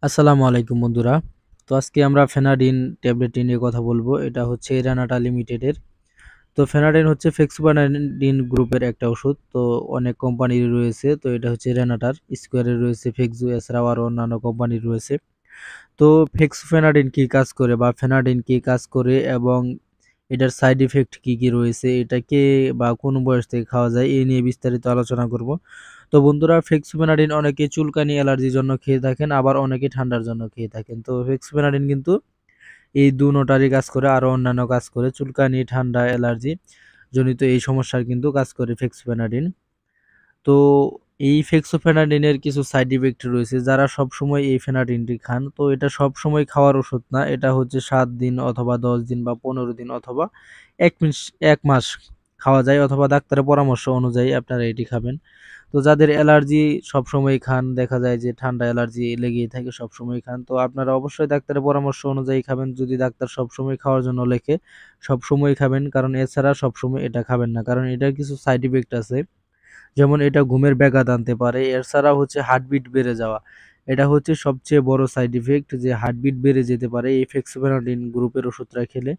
আসসালামু আলাইকুম বন্ধুরা। তো আজকে আমরা ফেনাডিন ট্যাবলেটটি নিয়ে কথা বলবো। এটা হচ্ছে এরানাটা লিমিটেডের। তো ফেনাডিন হচ্ছে ফেক্সোফেনাডিন গ্রুপের একটা ওষুধ। তো অনেক কোম্পানির রয়েছে। তো এটা হচ্ছে এরানাটার, স্কোয়ারের রয়েছে, ফেক্সো, এছাড়াও আরও অন্যান্য কোম্পানির রয়েছে। তো ফেক্সোফেনাডিন কি কাজ করে বা ফেনাডিন কি কাজ করে এবং এটার সাইড ইফেক্ট কি কি রয়েছে, এটা কে বা কোন বয়স থেকে খাওয়া যায়, এই নিয়ে বিস্তারিত আলোচনা করব। তো বন্ধুরা, ফেক্সোফেনাডিন অনেকে চুলকানি অ্যালার্জির জন্য খেয়ে থাকেন, আবার অনেকে ঠান্ডার জন্য খেয়ে থাকেন। তো ফেক্সোফেনাডিন কিন্তু এই দুটোটারই কাজ করে, আরও অন্যান্য কাজ করে, চুলকানি, ঠান্ডা, অ্যালার্জি জনিত এই সমস্যার কিন্তু কাজ করে ফেক্সোফেনাডিন। তো এই ফেক্সোফেনাডিনের কিছু সাইড ইফেক্ট রয়েছে। যারা সবসময় এই ফেনাডিনটি খান, তো এটা সবসময় খাওয়ার ওষুধ না। এটা হচ্ছে 7 দিন অথবা 10 দিন বা 15 দিন অথবা 1 মাস খাওয়া যায়, অথবা ডাক্তারের পরামর্শ অনুযায়ী আপনারা এটি খাবেন। তো যাদের অ্যালার্জি সবসময় খান, দেখা যায় যে ঠান্ডা অ্যালার্জি লেগেই থাকে, সবসময় খান, তো আপনারা অবশ্যই ডাক্তারের পরামর্শ অনুযায়ী খাবেন। যদি ডাক্তার সবসময় খাওয়ার জন্য লেখে, সবসময় খাবেন, কারণ এছাড়া সবসময় এটা খাবেন না, কারণ এটার কিছু সাইড ইফেক্ট আছে। যেমন এটা ঘুমের ব্যাঘাত আনতে পারে, এছাড়া হচ্ছে হার্টবিট বেড়ে যাওয়া। এটা হচ্ছে সবচেয়ে বড় সাইড ইফেক্ট, যে হার্টবিট বেড়ে যেতে পারে এই ফেক্সোফেনাডিন গ্রুপের ওষুধটা খেলে।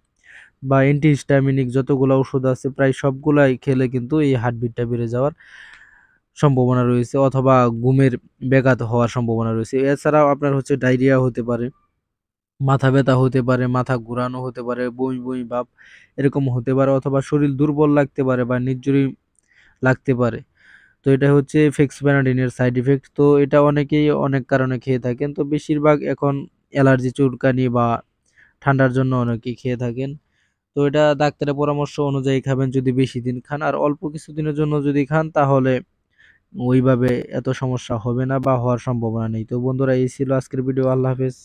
বা অ্যান্টিহিস্টামিনিক যতগুলো ওষুধ আছে প্রায় সবগুলাই খেলে কিন্তু এই হার্টবিটটা বেড়ে যাওয়ার সম্ভাবনা রয়েছে, অথবা ঘুমের ব্যাঘাত হওয়ার সম্ভাবনা রয়েছে। এছাড়াও আপনার হচ্ছে ডায়রিয়া হতে পারে, মাথা ব্যথা হতে পারে, মাথা ঘুরানো হতে পারে, বমি বমি ভাব এরকম হতে পারে, অথবা শরীর দুর্বল লাগতে পারে বা নির্জরি লাগতে পারে। তো এটা হচ্ছে ফেক্সোফেনাডিনের সাইড ইফেক্ট। তো এটা অনেকেই অনেক কারণে খেয়ে থাকেন। তো বেশিরভাগ এখন অ্যালার্জি, চুলকানি বা ঠান্ডার জন্য অনেকেই খেয়ে থাকেন। তো এটা ডাক্তারের পরামর্শ অনুযায়ী খাবেন যদি বেশি দিন খান, আর অল্প কিছুদিনের জন্য যদি খান তাহলে ওইভাবে এত সমস্যা হবে না বা হওয়ার সম্ভাবনা নেই। তো বন্ধুরা, এই ছিল আজকের ভিডিও। আল্লাহ হাফেজ।